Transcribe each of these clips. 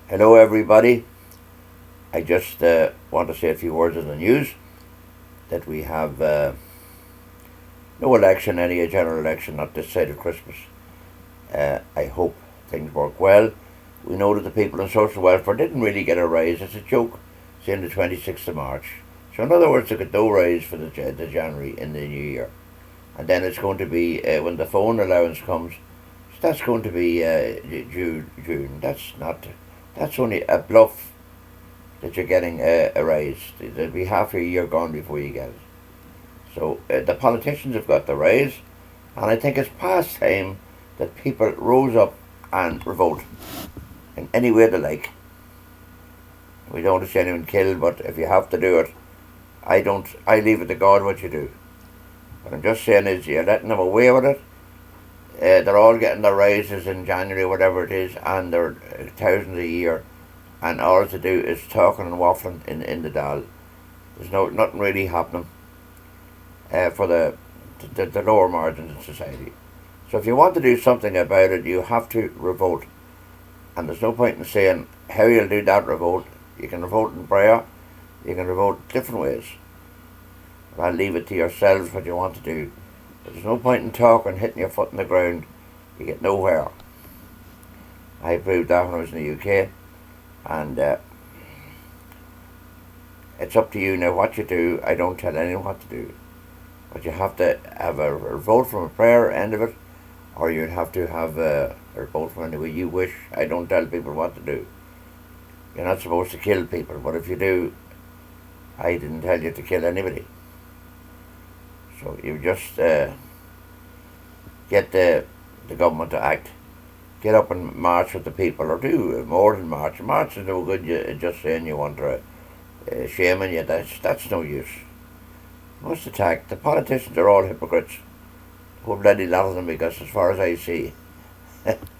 Hello, everybody. I just want to say a few words in the news that we have no election, any general election, not this side of Christmas. I hope things work well. We know that the people in social welfare didn't really get a rise. It's a joke. It's in the 26th of March. So, in other words, they got no rise for the January in the new year. And then it's going to be, when the phone allowance comes, that's going to be June. That's only a bluff that you're getting a rise. There'll be half a year gone before you get it. So the politicians have got the rise, and I think it's past time that people rose up and revolt in any way they like. We don't want to see anyone killed, but if you have to do it, I leave it to God what you do. What I'm just saying is you're letting them away with it. They're all getting their raises in January, whatever it is, and they're thousands a year. And all to do is talking and waffling in the Dáil. There's nothing really happening for the lower margins in society. So if you want to do something about it, you have to revolt. And there's no point in saying how you'll do that revolt. You can revolt in prayer. You can revolt different ways. I'll leave it to yourselves what you want to do. But there's no point in talking, hitting your foot in the ground. You get nowhere. I proved that when I was in the UK. And it's up to you now what you do. I don't tell anyone what to do. But you have to have a vote from a prayer end of it, or you'd have to have a vote from any way you wish. I don't tell people what to do. You're not supposed to kill people, but if you do, I didn't tell you to kill anybody. So you just get the government to act. Get up and march with the people, or do more than march. March is no good. Just saying you want to shaming you. That's no use. You must attack. The politicians are all hypocrites. Whole bloody lot of them, because as far as I see,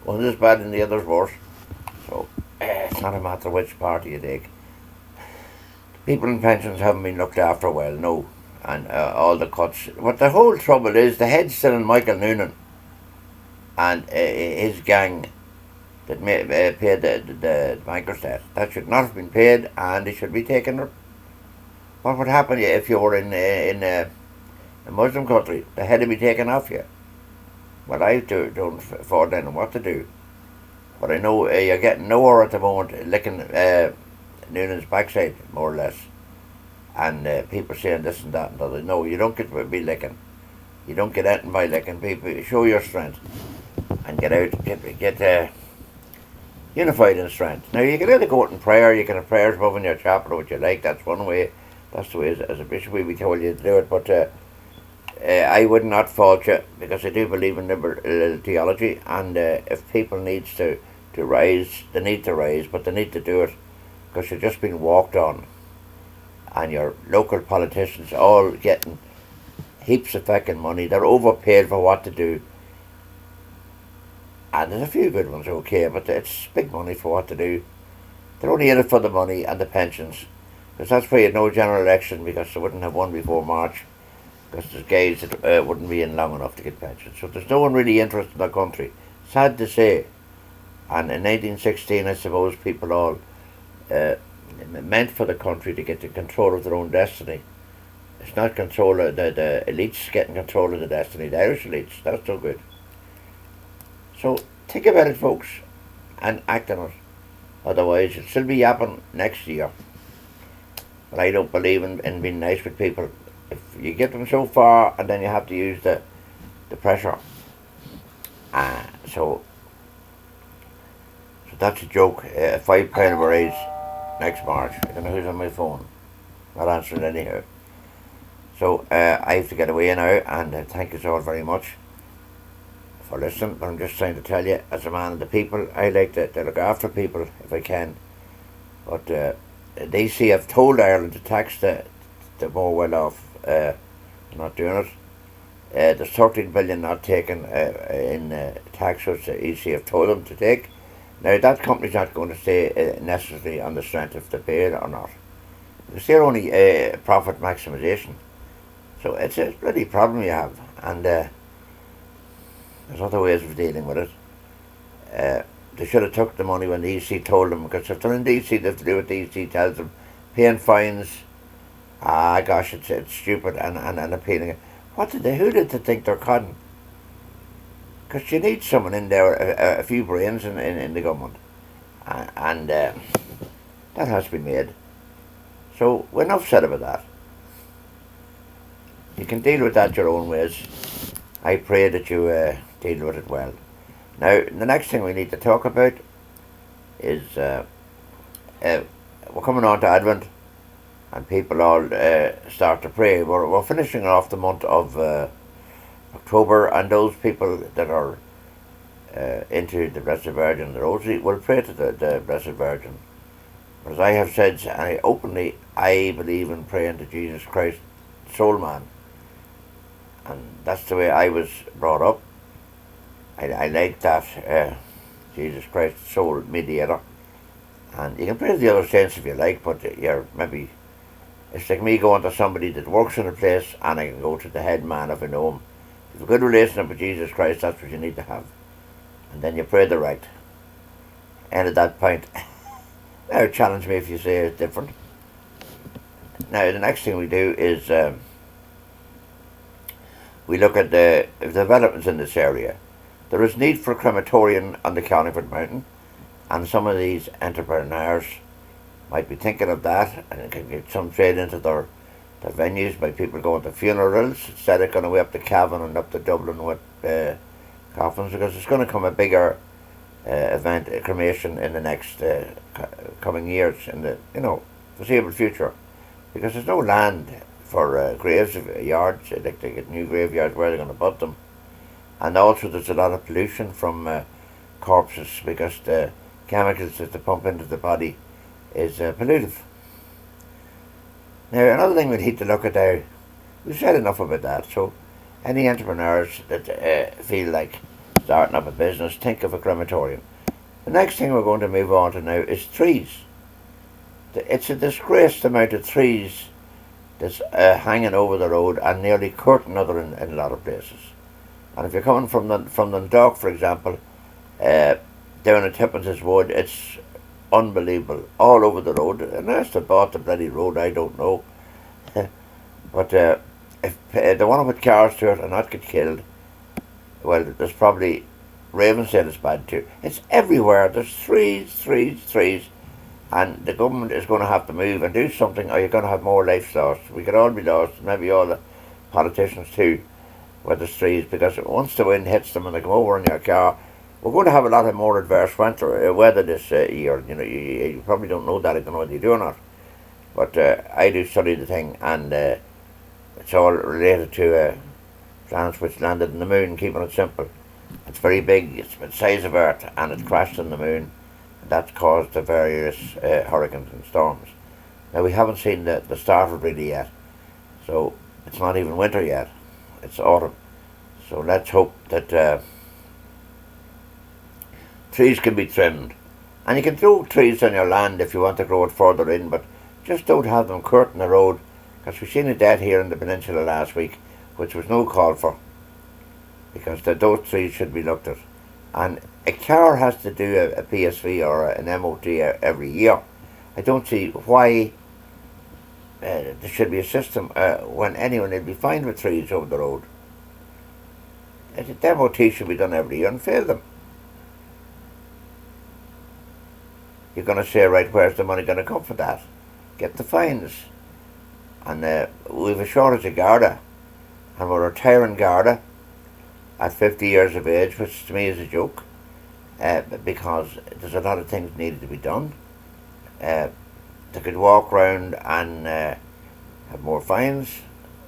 one is bad and the other's worse. So it's not a matter which party you take. People in pensions haven't been looked after well, no, and all the cuts. But the whole trouble is the head's still in Michael Noonan and his gang that paid the banker's debt. That should not have been paid, and it should be taken. What would happen if you were in a Muslim country? The head would be taken off you. Well, I don't afford then what to do. But I know you're getting nowhere at the moment licking Noonan's backside, more or less. And people saying this and that and other. No, you don't get to be licking. You don't get anything by licking people. Show your strength. And get out, get unified in strength. Now, you can either go out in prayer, you can have prayers above in your chapel or what you like. That's one way. That's the way as a bishop we told you to do it. But I would not fault you, because I do believe in liberal theology. And if people needs to rise, they need to rise, but they need to do it because you're just being walked on. And your local politicians all getting heaps of fucking money. They're overpaid for what to do. And there's a few good ones, okay, but it's big money for what to do. They're only in it for the money and the pensions. Because that's why you had no general election, because they wouldn't have one before March. Because there's guys that wouldn't be in long enough to get pensions. So there's no one really interested in the country. Sad to say. And in 1916, I suppose people all meant for the country to get the control of their own destiny. It's not control of the elites getting control of the destiny. The Irish elites, that's no good. So think about it, folks, and act on it. Otherwise, it'll still be yapping next year. But I don't believe in being nice with people. If you get them so far, and then you have to use the pressure. So that's a joke. £5 of a raise next March. I don't know who's on my phone. Not answering anyhow. So I have to get away now, and thank you all very much for listening. But I'm just trying to tell you, as a man of the people, I like to look after people if I can. But DC have told Ireland to tax the more well off. Not doing it. There's 13 billion not taken in tax, which the EC have told them to take. Now, that company's not going to stay necessarily on the strength if they pay it or not. Because they're only profit maximisation. So it's a bloody problem you have. And there's other ways of dealing with it. they should have took the money when the EC told them, because if they're in DC, they have to do what the EC tells them. Paying fines, gosh, it's stupid, and appealing. Who did they think they're conning? Because you need someone in there, a few brains in the government. And that has to be made. So, enough said about that. You can deal with that your own ways. I pray that you deal with it well. Now, the next thing we need to talk about is we're coming on to Advent, and people all start to pray. We're finishing off the month of October, and those people that are into the Blessed Virgin, the Rosary, will pray to the Blessed Virgin. As I have said, I believe in praying to Jesus Christ, soul man. And that's the way I was brought up. I like that, Jesus Christ, soul mediator. And you can pray to the other saints if you like, but it's like me going to somebody that works in a place, and I can go to the head man if I know him. If you have a good relationship with Jesus Christ, that's what you need to have. And then you pray the right. And at that point, now challenge me if you say it's different. Now, the next thing we do is we look at the developments in this area. There is need for a crematorium on the Carlingford Mountain, and some of these entrepreneurs might be thinking of that, and it can get some trade into their venues by people going to funerals instead of going away up to Cavan and up to Dublin with coffins, because it's going to come a bigger event, a cremation, in the next coming years, in the foreseeable future, because there's no land for graves yards. They get new graveyards where they're going to put them, and also there's a lot of pollution from corpses, because the chemicals that they pump into the body is pollutive. Now, another thing we need to look at there, we've said enough about that, so any entrepreneurs that feel like starting up a business, think of a crematorium. The next thing we're going to move on to now is trees. It's a disgrace the amount of trees that's hanging over the road and nearly curtain other in a lot of places. And if you're coming from the dock, for example, down at Tippins' Wood, it's unbelievable, all over the road. Unless they bought the bloody road, I don't know. But if they want to put cars to it and not get killed, well, there's probably, Raven said it's bad too. It's everywhere. There's trees, and the government is going to have to move and do something, or you're going to have more lives lost. We could all be lost, maybe all the politicians too, with the trees, because once the wind hits them and they come over in your car, we're going to have a lot of more adverse weather this year. You probably don't know that, I don't know whether you do or not. But I do study the thing, and it's all related to planets which landed in the moon, keeping it simple. It's very big, it's the size of Earth, and it crashed on the moon. And that's caused the various hurricanes and storms. Now, we haven't seen the start of it really yet. So, it's not even winter yet. It's autumn. So, let's hope that trees can be trimmed. And you can throw trees on your land if you want to grow it further in, but just don't have them curtain the road, because we've seen a death here in the peninsula last week, which was no call for, because those trees should be looked at. And a car has to do a PSV or an MOT every year. I don't see why there should be a system when anyone will be fine with trees over the road. The MOT should be done every year and fail them. You're going to say, right, where's the money going to come for that? Get the fines. And we have a shortage of Garda, and we're retiring Garda at 50 years of age, which to me is a joke, because there's a lot of things needed to be done. They could walk around and have more fines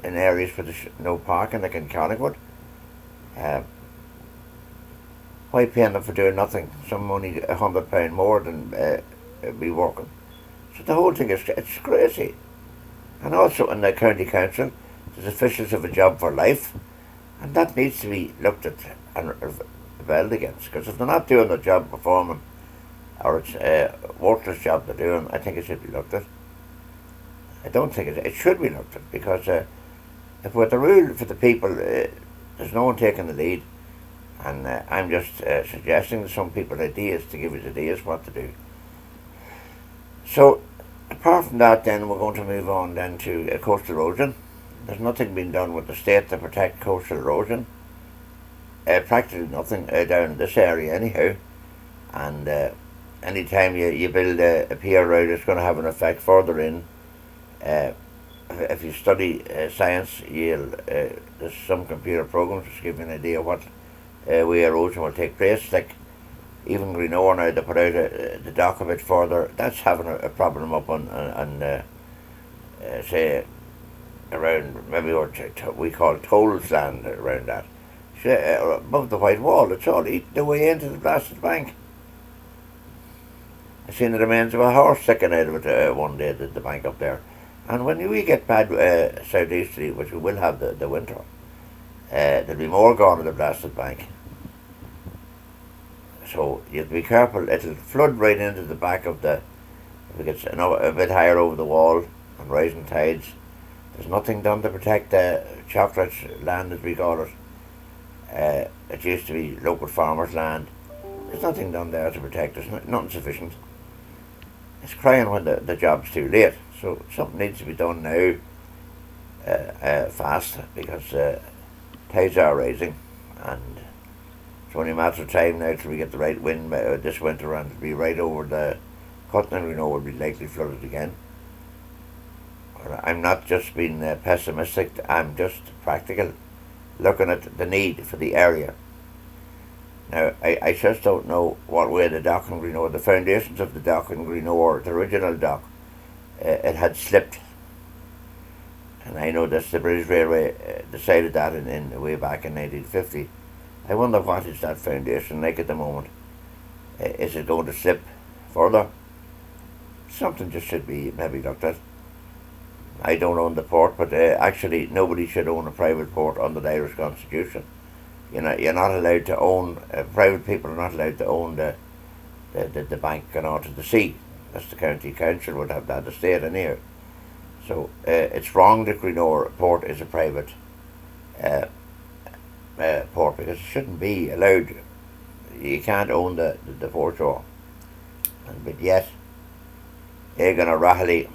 in areas where there's no parking, like in Carlingford. Why paying them for doing nothing? Some only £100 more than be working. So the whole thing it's crazy. And also in the county council, there's officials have a job for life, and that needs to be looked at and rebelled against. Because if they're not doing their job performing, or it's a worthless job they're doing, I think it should be looked at. I don't think it should be looked at, because if we're the rule for the people, there's no one taking the lead, And I'm just suggesting to some people ideas, to give us ideas what to do. So, apart from that, then we're going to move on then to coastal erosion. There's nothing being done with the state to protect coastal erosion. Practically nothing down in this area anyhow. And any time you build a pier road, it's going to have an effect further in. If you study science, there's some computer programs which give you an idea what way erosion will take place. Like even Greenore now, they put out the dock a bit further. That's having a problem up on say around maybe what we call Tolls land around that. Above the white wall, it's all eating the way into the blasted bank. I seen the remains of a horse sticking out of it one day at the bank up there. And when we get bad southeasterly, which we will have the winter, there'll be more gone to the blasted bank. So you have to be careful. It'll flood right into the back of if it gets a bit higher over the wall and rising tides. There's nothing done to protect the chocolate land, as we call it. It used to be local farmers' land. There's nothing done there to protect us, nothing sufficient. It's crying when the job's too late. So something needs to be done now, fast, because tides are rising, and it's only a matter of time now till we get the right wind this winter, and it'll be right over the Cutting and Greenore will be likely flooded again. I'm not just being pessimistic, I'm just practical, looking at the need for the area. Now, I just don't know what way the dock in Greenore, the foundations of the dock in Greenore, the original dock, it had slipped. And I know that the British Railway decided that in way back in 1950. I wonder what is that foundation like at the moment. Is it going to slip further? Something just should be maybe looked at. I don't own the port, but actually nobody should own a private port under the Irish Constitution. You're not allowed to own, private people are not allowed to own the bank going out to the sea. That's the county council would have that, the state in here. So it's wrong that Greenore Port is a private port, because it shouldn't be allowed. You can't own the foreshore. But yet, Egan O'Reilly,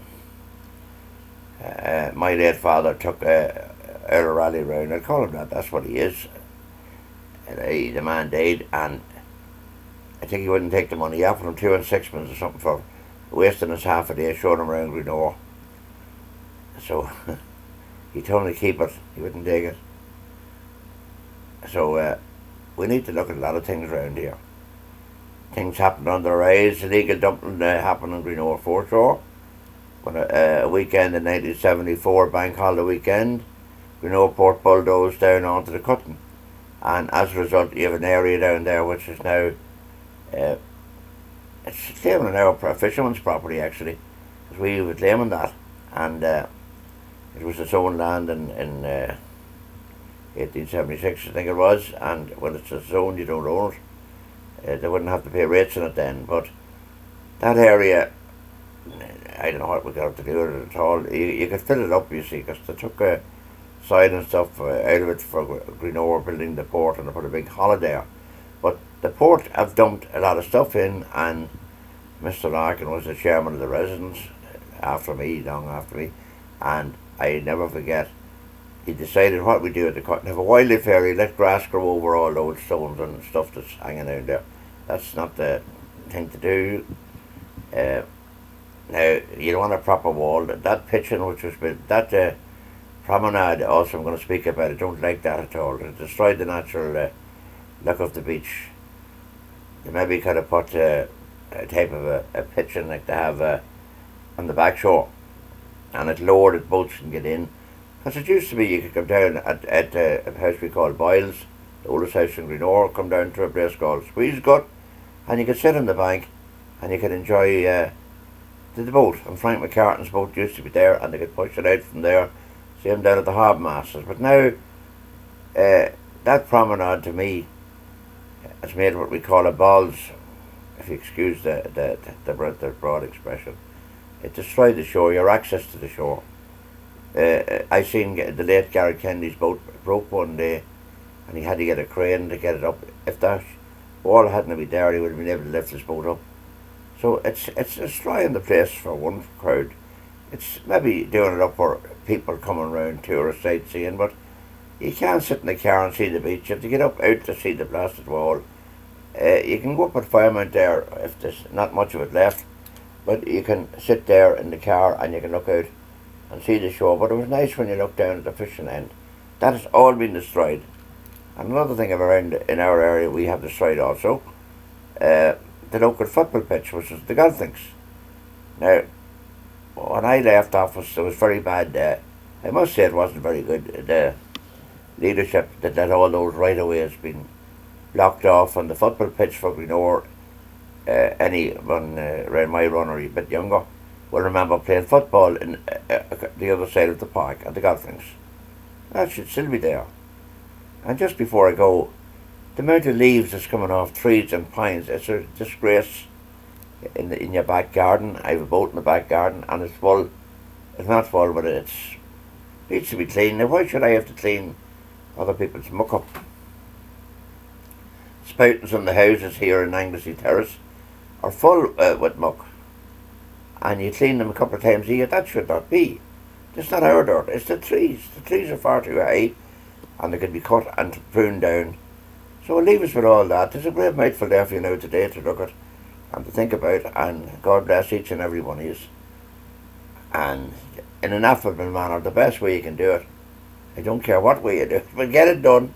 my late father took Eire O'Reilly round. I'll call him that, that's what he is. The man died, and I think he wouldn't take the money. He offered him 2 and 6pence or something for wasting us half a day showing him around Greenore. So he told me to keep it, he wouldn't take it. So we need to look at a lot of things around here. Things happen under our eyes. Illegal dumping happened on Greenore foreshore. When a weekend in 1974, bank holiday weekend, Greenore Port bulldozed down onto the cutting. And as a result, you have an area down there which is now, it's claiming now a fisherman's property actually, because we were claiming that, and it was its own land in 1876, I think it was, and when it's its own, you don't own it. They wouldn't have to pay rates on it then, but that area, I don't know what we got to do with it at all. You could fill it up, you see, because they took soil and stuff out of it for Greenore building the port, and they put a big holiday there. But the port have dumped a lot of stuff in, and Mr. Larkin was the chairman of the residents long after me, and I never forget, he decided what we do at the cut, have a wildlife area, let grass grow over all those stones and stuff that's hanging out there. That's not the thing to do. Now, you don't want a proper wall. That pitching which was built, that promenade also I'm going to speak about, I don't like that at all. It destroyed the natural look of the beach. They maybe could have put a type of a pitching like they have on the back shore, and it lowered it, boats can get in. Because it used to be you could come down at a house we call Boyle's, the oldest house in Greenore, come down to a place called Squeeze Gut, and you could sit on the bank and you could enjoy the boat. And Frank McCartan's boat used to be there, and they could push it out from there, see him down at the Hobmasters. But now, that promenade to me has made what we call a balls, if you excuse the broad expression. It destroyed the shore, your access to the shore. I seen the late Gary Kennedy's boat broke one day and he had to get a crane to get it up. If that wall hadn't been there, he would have been able to lift his boat up. So it's destroying the place for one crowd. It's maybe doing it up for people coming round, tourist sightseeing, but you can't sit in the car and see the beach. You have to get up out to see the blasted wall. You can go up at Fairmount there if there's not much of it left, but you can sit there in the car and you can look out and see the shore. But it was nice when you look down at the fishing end. That has all been destroyed. And another thing around in our area we have destroyed also, the local football pitch, which is the golf links. Now, when I left office, it was very bad. I must say it wasn't very good. The leadership that let all those right-of-ways been blocked off on the football pitch for Greenore. Anyone around my run or a bit younger will remember playing football in the other side of the park at the golf links. That should still be there. And just before I go, the amount of leaves that's coming off trees and pines, it's a disgrace in your back garden. I have a boat in the back garden and it's full. It's not full, but it needs to be cleaned. Now why should I have to clean other people's muck up? Spoutings on the houses here in Anglesey Terrace are full with muck, and you clean them a couple of times a year. That should not be. It's not our dirt, it's the trees. The trees are far too high and they can be cut and pruned down. So leave us with all that. There's a great mouthful there for you now today to look at and to think about, and God bless each and every one of you. And in an affable manner, the best way you can do it. I don't care what way you do it, but get it done.